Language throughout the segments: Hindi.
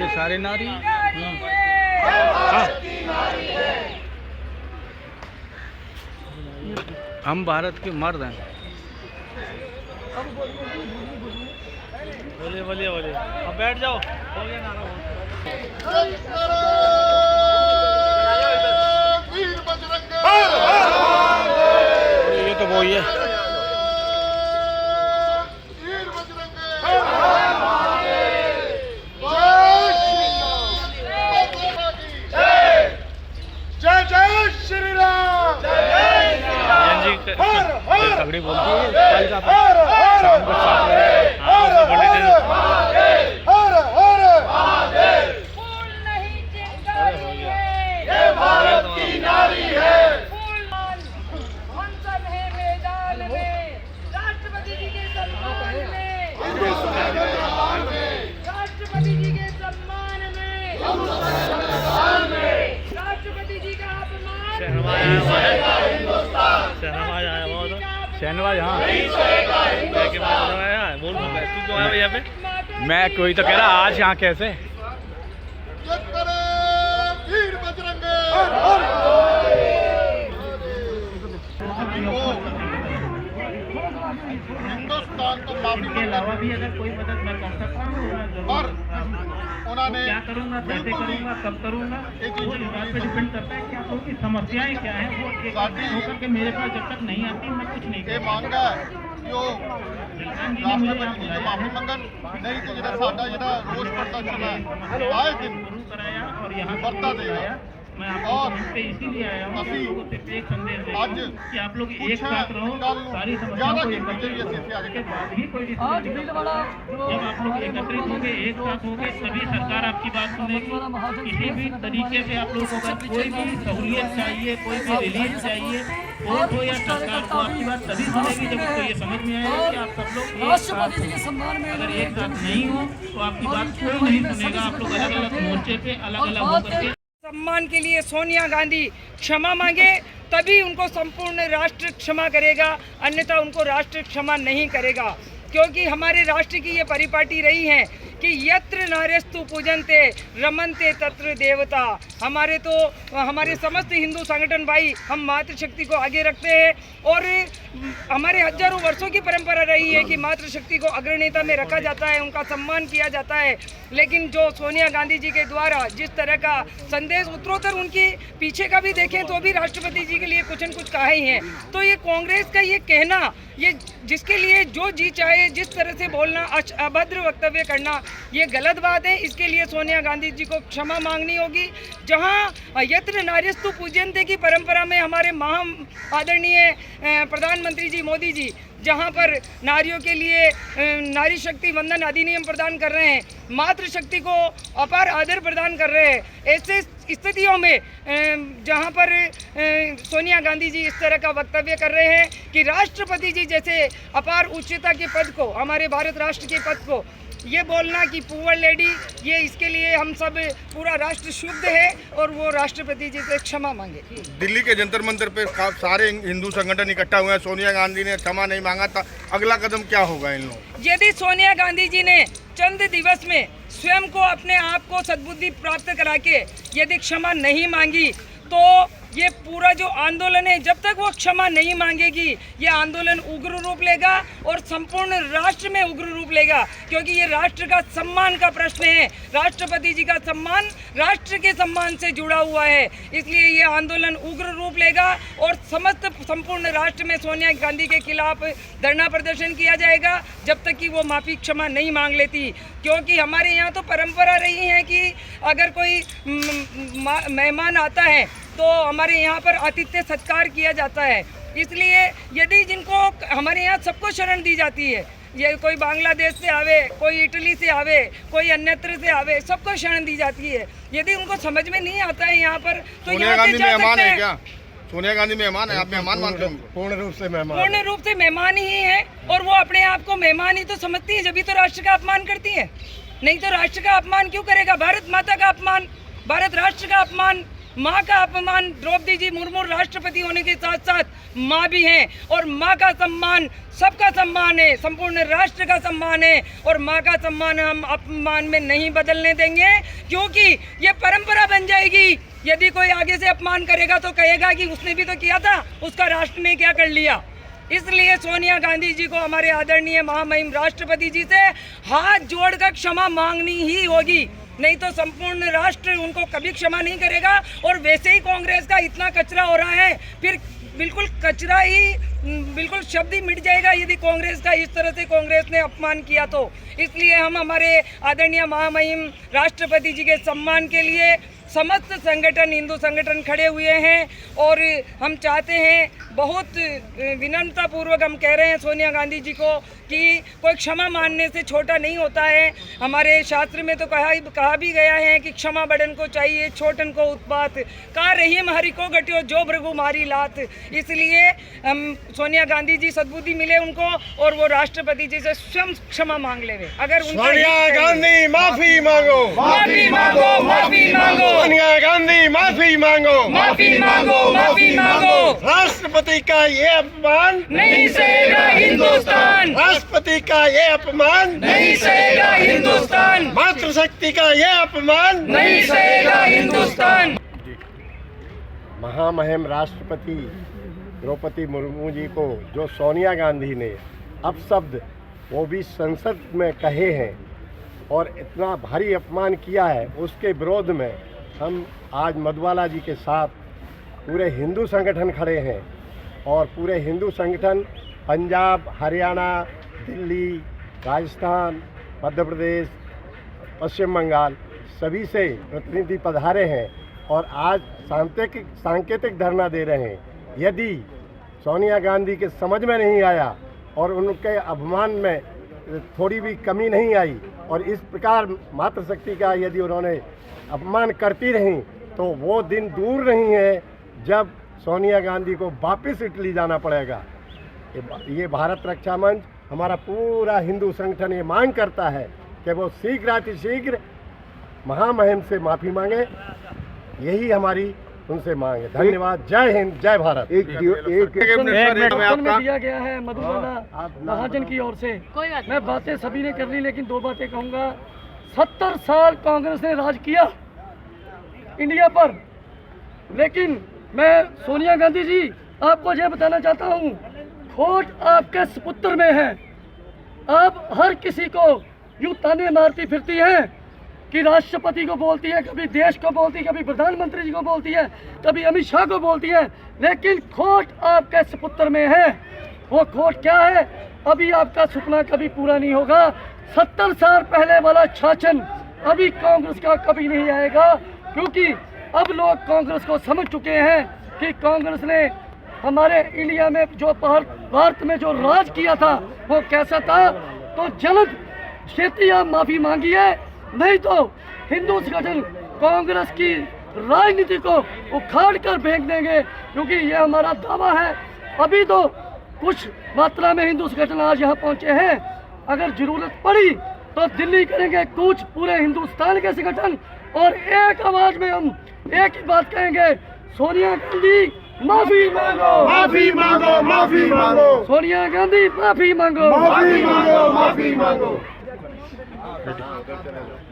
ये सारे नारी। हम भारत के मर्द हैं। बोलिए बोलिए बोलिए, अब बैठ जाओ, हो गया नारा। ये तो वो ही है। जय जय श्री राम। तगड़ी बोलती है शाम को 7 बजे। राष्ट्रपति जी के सम्मान में, राष्ट्रपति जी के सम्मान में, राष्ट्रपति जी का अपमान। शहनवाज आया हुआ था। शहनवाज, हाँ। बोल तू क्यों आया यहाँ पे? मैं कोई तो कह रहा आज यहाँ कैसे। वीर बजरंगे। हिंदुस्तान तो माफी के अलावा भी अगर कोई मदद मैं कर सकता हूँ, और उन्होंने क्या करूँगा, कैसे करूँगा, कब करूँगा, वो इस बात पे डिपेंड करता है कि आप लोगों की समस्याएं क्या हैं। वो एक होकर के मेरे पास जब तक नहीं आती मैं कुछ नहीं कर मांगा जो राष्ट्रपति जी माफी मंगन नहीं तो ਜਿਹੜਾ ਸਾਡਾ ਜਿਹੜਾ ਰੋਸ प्रदर्शन है आए दिन कराया और यहाँ बढ़ता देगा। मैं आपको पे इसीलिए आया हूँ कि लोगों से एक संदेश दें कि आप लोग एक साथ रहो, सारी समस्याओं को एकत्रित के बाद ही कोई डिसीजन। जब आप लोग एकत्रित होंगे, एक साथ होंगे, तभी सरकार आपकी बात सुनेगी। किसी भी तरीके से आप लोगों को कोई भी सहूलियत चाहिए, कोई भी रिलीफ चाहिए, कोर्ट हो या सरकार को, आपकी बात तभी सुनेगी जब उसको ये समझ में आएगा कि आप सब लोग एक साथ हो। अगर एक साथ नहीं हो तो आपकी बात कोई नहीं सुनेगा। आप लोग अलग अलग मोर्चे पे अलग अलग होकर के सम्मान के लिए सोनिया गांधी क्षमा मांगे, तभी उनको संपूर्ण राष्ट्र क्षमा करेगा, अन्यथा उनको राष्ट्र क्षमा नहीं करेगा। क्योंकि हमारे राष्ट्र की ये परिपाटी रही है कि यत्र नार्यस्तु पूजन्ते रमन्ते तत्र देवता। हमारे समस्त हिंदू संगठन भाई हम मातृशक्ति को आगे रखते हैं और हमारे हजारों वर्षों की परंपरा रही है कि मातृशक्ति को अग्रणीयता में रखा जाता है, उनका सम्मान किया जाता है। लेकिन जो सोनिया गांधी जी के द्वारा जिस तरह का संदेश उत्तरोत्तर उनकी पीछे का भी देखें तो भी राष्ट्रपति जी के लिए कुछ न कुछ कहा ही है। तो ये कांग्रेस का ये कहना, ये जिसके लिए जो जी चाहे जिस तरह से बोलना, अभद्र वक्तव्य करना, ये गलत बात है। इसके लिए सोनिया गांधी जी को क्षमा मांगनी होगी। जहां यत्र नार्यस्तु पूज्यन्ते की परंपरा में हमारे आदरणीय प्रधानमंत्री जी मोदी जी जहां पर नारियों के लिए नारी शक्ति वंदन अधिनियम प्रदान कर रहे हैं, मातृशक्ति को अपार आदर प्रदान कर रहे हैं, ऐसे स्थितियों में जहां पर सोनिया गांधी जी इस तरह का वक्तव्य कर रहे हैं कि राष्ट्रपति जी जैसे अपार उच्चता के पद को, हमारे भारत राष्ट्र के पद को ये बोलना कि पुअर लेडी, ये इसके लिए हम सब पूरा राष्ट्र शुद्ध है और वो राष्ट्रपति जी से क्षमा मांगे। दिल्ली के जंतर मंतर पे सारे हिंदू संगठन इकट्ठा हुए हैं, सोनिया गांधी ने क्षमा नहीं मांगा था, अगला कदम क्या होगा इन लोगों? यदि सोनिया गांधी जी ने चंद दिवस में स्वयं को अपने आप को सद्बुद्धि प्राप्त करा के यदि क्षमा नहीं मांगी तो ये पूरा जो आंदोलन है, जब तक वो क्षमा नहीं मांगेगी ये आंदोलन उग्र रूप लेगा और संपूर्ण राष्ट्र में उग्र रूप लेगा। क्योंकि ये राष्ट्र का सम्मान का प्रश्न है, राष्ट्रपति जी का सम्मान राष्ट्र के सम्मान से जुड़ा हुआ है, इसलिए ये आंदोलन उग्र रूप लेगा और संपूर्ण राष्ट्र में सोनिया गांधी के खिलाफ धरना प्रदर्शन किया जाएगा जब तक कि वो माफ़ी क्षमा नहीं मांग लेती। क्योंकि हमारे यहाँ तो परंपरा रही है कि अगर कोई मेहमान आता है तो हमारे यहाँ पर आतिथ्य सत्कार किया जाता है। इसलिए यदि जिनको हमारे यहाँ सबको शरण दी जाती है, ये कोई बांग्लादेश से आवे, कोई इटली से आवे, कोई अन्यत्र से आवे, सबको शरण दी जाती है। यदि उनको समझ में नहीं आता है यहाँ पर तो यहाँ से जा सकते हैं। क्या सोनिया गांधी मेहमान है? आप मेहमान मानते हैं? पूर्ण रूप से मेहमान ही है और वो अपने आप को मेहमान ही तो समझती है, जब तो राष्ट्र का अपमान करती है। नहीं तो राष्ट्र का अपमान क्यों करेगा? भारत माता का अपमान, भारत राष्ट्र का अपमान माँ का अपमान, द्रौपदी जी मुर्मू राष्ट्रपति होने के साथ साथ माँ भी हैं और माँ का सम्मान सबका सम्मान है, संपूर्ण राष्ट्र का सम्मान है और माँ का सम्मान हम अपमान में नहीं बदलने देंगे, क्योंकि ये परंपरा बन जाएगी। यदि कोई आगे से अपमान करेगा तो कहेगा कि उसने भी तो किया था, उसका राष्ट्र ने क्या कर लिया। इसलिए सोनिया गांधी जी को हमारे आदरणीय महामहिम राष्ट्रपति जी से हाथ जोड़कर क्षमा मांगनी ही होगी, नहीं तो संपूर्ण राष्ट्र उनको कभी क्षमा नहीं करेगा। और वैसे ही कांग्रेस का इतना कचरा हो रहा है, फिर बिल्कुल कचरा ही, बिल्कुल शब्द ही मिट जाएगा यदि कांग्रेस का इस तरह से कांग्रेस ने अपमान किया तो। इसलिए हम हमारे आदरणीय महामहिम राष्ट्रपति जी के सम्मान के लिए समस्त संगठन, हिंदू संगठन खड़े हुए हैं और हम चाहते हैं, बहुत विनम्रतापूर्वक हम कह रहे हैं सोनिया गांधी जी को कि कोई क्षमा मानने से छोटा नहीं होता है। हमारे शास्त्र में तो कहा भी गया है कि क्षमा बड़न को चाहिए, छोटन को उत्पात, का रहीम हरि को घटियो जो भृगु मारी लात। इसलिए हम सोनिया गांधी जी सद्बुद्धि मिले उनको और वो राष्ट्रपति जी से स्वयं क्षमा मांग ले। अगर सोनिया गांधी माफी मांगो, माफी मांगो, माफी मांगो, सोनिया गांधी माफी मांगो, माफी मांगो, माफी मांगो। राष्ट्रपति का ये अपमान नहीं सहेगा हिंदुस्तान, राष्ट्रपति का ये अपमान नहीं सहेगा हिंदुस्तान, मातृशक्ति का ये अपमान नहीं सहेगा हिंदुस्तान। महामहिम राष्ट्रपति द्रौपदी मुर्मू जी को जो सोनिया गांधी ने अपशब्द वो भी संसद में कहे हैं और इतना भारी अपमान किया है, उसके विरोध में हम आज मधुबाला जी के साथ पूरे हिंदू संगठन खड़े हैं और पूरे हिंदू संगठन पंजाब, हरियाणा, दिल्ली, राजस्थान, मध्य प्रदेश, पश्चिम बंगाल सभी से प्रतिनिधि पधारे हैं और आज सांकेतिक धरना दे रहे हैं। यदि सोनिया गांधी के समझ में नहीं आया और उनके अपमान में थोड़ी भी कमी नहीं आई और इस प्रकार मातृशक्ति का यदि उन्होंने अपमान करती रहीं तो वो दिन दूर नहीं है जब सोनिया गांधी को वापस इटली जाना पड़ेगा। ये भारत रक्षा मंच, हमारा पूरा हिंदू संगठन ये मांग करता है कि वो शीघ्र महामहिम से माफ़ी मांगे। यही हमारी उनसे मांग है। धन्यवाद। जय हिंद, जय भारत। एक में दिया गया है मधुबाला महाजन की ओर से। मैं बातें सभी ने कर ली, लेकिन दो बातें कहूँगा। 70 साल कांग्रेस ने राज किया इंडिया पर, लेकिन मैं सोनिया गांधी जी आपको यह बताना चाहता हूँ, खोट आपके सुपुत्र में है। आप हर किसी को यूँ ताने मारती फिरती हैं कि राष्ट्रपति को बोलती है, कभी देश को बोलती है, कभी प्रधानमंत्री जी को बोलती है, कभी अमित शाह को बोलती है, लेकिन खोट आपके सुपुत्र में है। वो खोट क्या है? अभी आपका सपना कभी पूरा नहीं होगा। 70 साल पहले वाला शासन अभी कांग्रेस का कभी नहीं आएगा, क्योंकि अब लोग कांग्रेस को समझ चुके हैं कि कांग्रेस ने हमारे इंडिया में जो भारत में जो राज किया था वो कैसा था। तो जल्द छेती आप माफ़ी मांगिए, नहीं तो हिंदू संगठन कांग्रेस की राजनीति को उखाड़ कर फेंक देंगे, क्योंकि ये हमारा दावा है। अभी तो कुछ मात्रा में हिंदू संगठन आज यहाँ पहुँचे हैं, अगर जरूरत पड़ी तो दिल्ली करेंगे कूच पूरे हिंदुस्तान के संगठन, और एक आवाज में हम एक ही बात कहेंगे, सोनिया गांधी माफी मांगो, माफी मांगो, माफी मांगो, सोनिया गांधी माफी मांगो, माफी मांगो, माफी मांगो।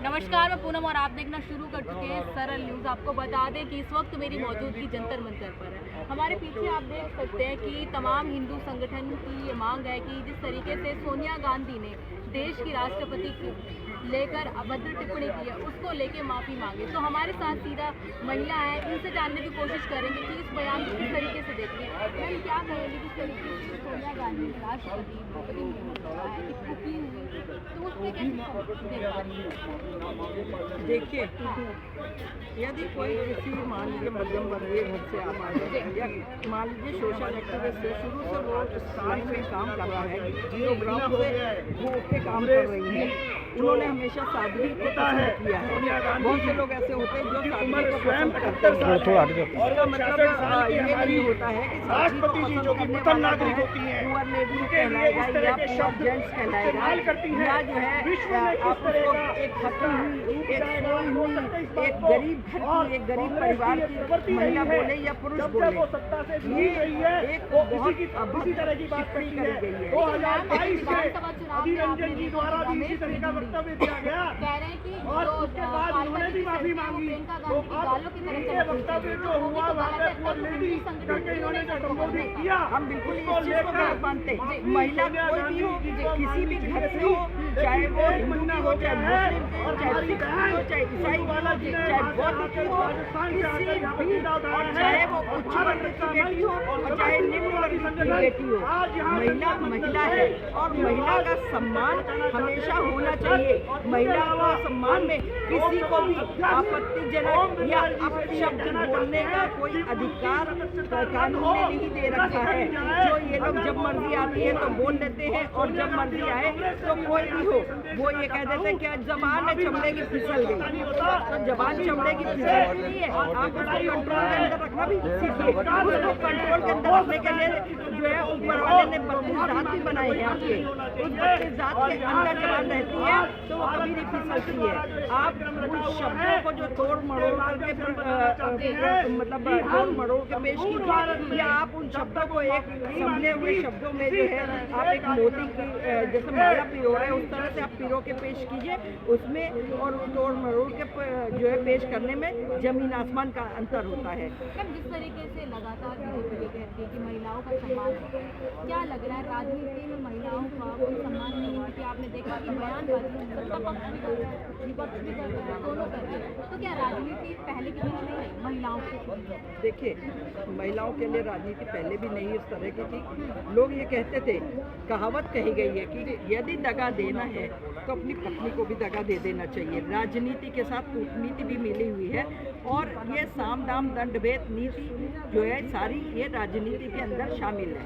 नमस्कार, मैं पूनम और आप देखना शुरू कर चुके हैं सरल न्यूज़। आपको बता दें कि इस वक्त मेरी मौजूदगी जंतर मंतर पर है। हमारे पीछे आप देख सकते हैं कि तमाम हिंदू संगठन की ये मांग है कि जिस तरीके से सोनिया गांधी ने देश की राष्ट्रपति को लेकर अभद्र टिप्पणी की है, उसको लेके माफ़ी मांगे। तो हमारे साथ सीधा महिला है, इनसे जानने की कोशिश करेंगे कि इस बयान को किस तरीके से देखते हैं। मैम, क्या कहेंगे किस तरीके से सोनिया गांधी राष्ट्रपति द्रौपदी मुर्मू की हुई, तो उस पर देखिए, यदि कोई किसी मान लीजिए मध्यम वर्गीय घर से आप आ रहे हैं, या मान लीजिए सोशल एक्टिविस्ट से शुरू से वो इस लाइन में काम कर रहा है, जो ग्राउंड पे वो उठ के काम कर रही है, उन्होंने हमेशा सादगी को पसंद किया है। बहुत से लोग ऐसे होते हैं जो सादगी को पसंद करते हैं। इसका मतलब ये नहीं होता है कि सादगी को पसंद करने वाला जो है पुअर लेडी कहलाएगा या पुअर जेंट्स कहलाएगा, या जो है आप उसको एक थकी हुई, एक सोई हुई, एक गरीब घर की, एक गरीब परिवार की महिला बोले या पुरुष बोले, ये एक बहुत अभद्र टिप्पणी करी गई है। विधानसभा चुनाव में आपने देखा कह रहे हैं कि जो उन्होंने भी माफी मांगी प्रियंका गांधी की गालों की तरफ हम बिल्कुल इस चीज को गलत मानते हैं। महिला कोई भी हो, किसी भी घर से हो, चाहे वो हिंदू की हो, चाहे मुस्लिम की हो, चाहे सिख की हो, चाहे ईसाई की हो, चाहे बौद्ध की हो, किसी भी, और चाहे वो उच्च वर्ग की बेटी हो और चाहे निम्न वर्ग की बेटी हो, महिला महिला है और महिला का सम्मान हमेशा होना चाहिए। महिला को सम्मान में किसी को भी आपत्तिजनक या अपशब्द बोलने का कोई अधिकार कानून ने नहीं दे रखा है। जो ये लोग जब मर्जी आती है तो बोल देते हैं और जब मर्जी आए तो कोई भी हो वो ये कह देते हैं कि आज जबान है चमड़े की फिसल गई, तो जबान चमड़े की फिसलती नहीं है। आप उसको कंट्रोल के अंदर रखना भी सीखिए। उसको कंट्रोल के अंदर रखने के लिए जो है ऊपर वाले ने 32 दांत भी बनाए हैं आपके, उस 32 दांत के अंदर जबान रहती है तो वो कभी नहीं फिसलती है। आप उन शब्दों को जो तोड़ मरोड़ करके मतलब तोड़ मरोड़ के पेश कीजिए, या आप उन शब्दों को एक संभले हुए शब्दों में जो है आप एक मोती की जैसे माला पिरो रहे हैं उस तरह से आप पिरो के पेश कीजिए उसमें, और तोड़ मरोड़ के जो है पेश करने में जमीन आसमान का अंतर होता है। जिस तरीके से लगातार बीजेपी ये कहती है कि महिलाओं का सम्मान है, क्या लग रहा है राजनीति में महिलाओं का कोई सम्मान नहीं हुआ? कि आपने देखा कि बयानबाजी सत्ता पक्ष भी कर रहा है, विपक्ष भी कर रहा है, दोनों कर रहे हैं, तो क्या राजनीति पहले की तरह नहीं है महिलाओं के? देखिए, महिलाओं के लिए राजनीति पहले भी नहीं इस तरह की थी। लोग ये कहते थे, कहावत कही गई है कि यदि दगा देना है तो अपनी पत्नी को भी दगा दे देना चाहिए। राजनीति के साथ कूटनीति भी मिली हुई है और ये साम दाम दंड भेद नीति जो है सारी ये राजनीति के अंदर शामिल है।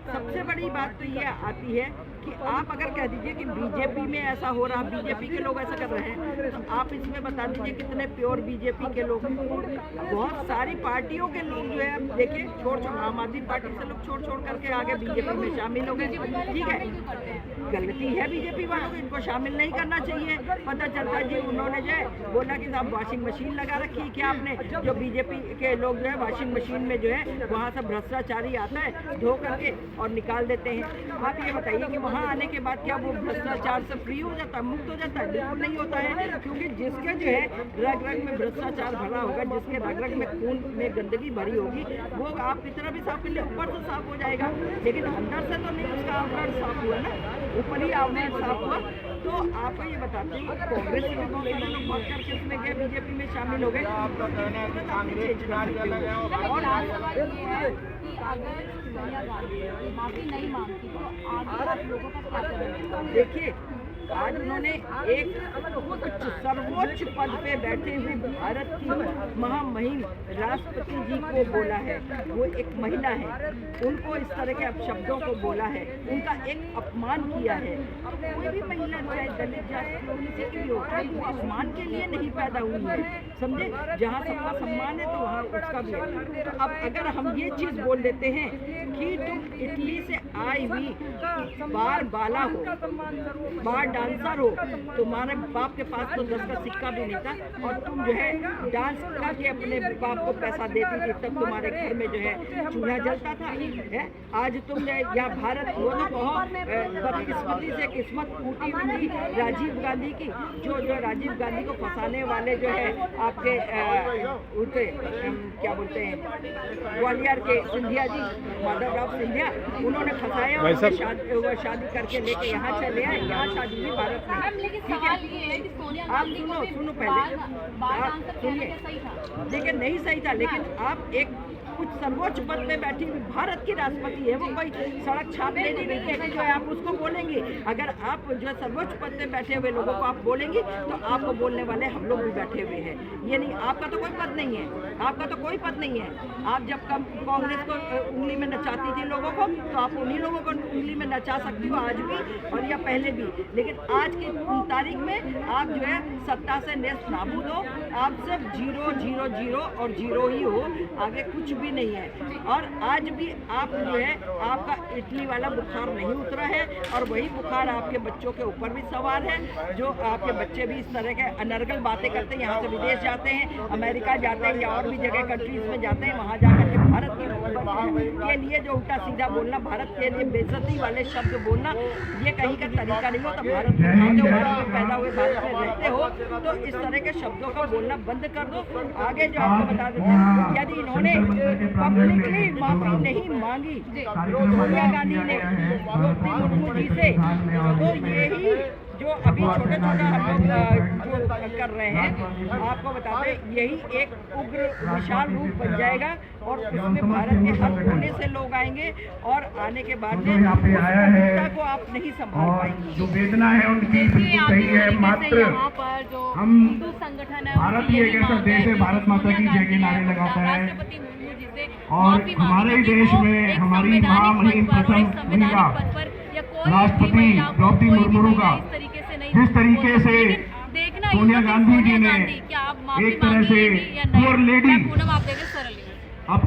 सबसे बड़ी बात तो ये आती है कि आप अगर कह दीजिए कि बीजेपी में ऐसा हो रहा, बीजेपी के लोग ऐसा कर रहे हैं, तो आप इसमें बता दीजिए कितने प्योर बीजेपी के लोग हैं। बहुत सारी पार्टियों के लोग जो है देखिए छोड़ आम आदमी पार्टी से लोग छोड़ करके आगे बीजेपी में शामिल हो गए। ठीक है, गलती है बीजेपी वालों की, इनको शामिल नहीं करना चाहिए। पता चलता जी उन्होंने जो है बोला कि साहब वॉशिंग मशीन लगा रखी है क्या आपने, जो बीजेपी के लोग जो है वॉशिंग मशीन में जो है वहाँ से भ्रष्टाचारी आता है धो करके और निकाल देते हैं। आप ये बताइए कि वहाँ आने के बाद क्या वो भ्रष्टाचार से फ्री हो जाता है, मुक्त हो जाता है? बिल्कुल नहीं होता है, क्योंकि जिसके जो है रग रग में भ्रष्टाचार भरा होगा, जिसके रग रग में खून में गंदगी भरी होगी, वो आप कितना भी साफ कर ले ऊपर से साफ हो जाएगा, लेकिन अंदर से तो नहीं उसका आवरण साफ हुआ ना, ऊपर ही आवरण साफ हुआ। तो आपको ये बताते हैं कांग्रेस के बहुत सारे लोग बहुत करके इसमें गए, बीजेपी में शामिल हो गए। माफी नहीं मांगती तो आगे आप लोगों का क्या करेंगे? देखिए, आज उन्होंने एक सर्वोच्च पद पे बैठे हुए भारत की महामहिम राष्ट्रपति जी को बोला है, वो एक महिला है, उनको इस तरह के अपशब्दों को बोला है, उनका एक अपमान किया है। कोई भी महिला चाहे दलित जाति किसी की हो, वो अपमान के लिए नहीं पैदा हुई है, समझे? जहाँ सबका सम्मान है तो वहाँ उसका भी है। तो अब अगर हम ये चीज़ बोल देते हैं कि तुम इटली से आई हुई बार बाला हो, बार डांसर हो, तुम्हारे बाप के पास तो 10 का सिक्का भी नहीं था और तुम जो है डांस करके अपने बाप को पैसा देती थी, तब तुम्हारे घर में जो है चूल्हा जलता था। है आज तुम या भारत वो तो कहो बदकिस्मती से किस्मत फूटी हुई राजीव गांधी की, जो राजीव गांधी को फंसाने वाले जो है आपके उनके क्या बोलते हैं ग्वालियर के सिंधिया जी, माधवराव सिंधिया, उन्होंने फंसाया और शादी करके लेके यहाँ चले आए, यहाँ शादी हुई भारत में। लेकिन सवाल ये है कि सोनिया आप गांधी सुनो पहले, बार डांसर कहना क्या सही था? देखिए नहीं सही था, लेकिन आप एक कुछ सर्वोच्च पद पे बैठी हुई भारत की राष्ट्रपति है, वो कोई सड़क छाप लेनी नहीं है कि जो है आप उसको बोलेंगे। अगर आप जो है सर्वोच्च पद पे बैठे हुए लोगों को आप बोलेंगे तो आपको बोलने वाले हम लोग भी बैठे हुए हैं। ये नहीं, आपका तो कोई पद नहीं है, आपका तो कोई पद नहीं है। आप जब कांग्रेस को उंगली में नचाती थी लोगों को, तो आप उन्हीं लोगों को उंगली में नचा सकती हो आज भी और या पहले भी। लेकिन आज की तारीख में आप जो है सत्ता से नेस्त नाबूद हो, आप सिर्फ 0 0 0 और 0 ही हो, आगे कुछ भी नहीं है। और आज भी आप जो है आपका इटली वाला बुखार नहीं उतरा है और वही बुखार आपके बच्चों के ऊपर भी सवार है। जो आपके बच्चे भी इस तरह के अनर्गल बातें करते हैं, यहाँ से विदेश जाते हैं, अमेरिका जाते हैं या और भी जगह कंट्रीज में जाते हैं, वहाँ जाकर के भारत के लिए जो उल्टा सीधा बोलना, भारत के लिए बेइज्जती वाले शब्द बोलना, ये कहीं का तरीका नहीं होता। भारत में खाते हो, भारत में पैदा हुए, भारत में रहते हो, तो इस तरह के शब्दों का बोलना बंद कर दो। आगे जो आपको बता देते हैं, यदि इन्होंने पब्लिकली माफी नहीं मांगी सोनिया गांधी ने द्रौपदी मुर्मू जी से, तो यही जो अभी छोटे छोटे हम लोग जो कर रहे हैं, आपको बताते यही एक उग्र विशाल रूप बन जाएगा और उसमें भारत के हर कोने से लोग आएंगे और आने के बाद में उस को आप नहीं संभाल पाएंगे। जो वेदना है उनकी बिल्कुल सही है। मात्र यहाँ पर जो हम हिंदू संगठन है, भारत ही एक ऐसा देश है, भारत माता की जय के नारे लगाता है राष्ट्रपति मुर्मू जी से और माफी मांगी, हमारे ही क्योंकि देश वो में एक हमारी संवैधानिक महामहिम पद पर और एक प्रथम संवैधानिक महिला पद पर या कोई भी राष्ट्रपति महिला को द्रौपदी कोई भी मुर्मू महिला का इस तरीके से नहीं जिस तरीके बोल सकती। से लेकिन देखना सोनिया ये गांधी जी सोनिया ने गांधी क्या आप माफी एक तरह मांगी से या नहीं? पुअर लेडी पूनम आप देख रहे हैं सरल न्यूज़। अब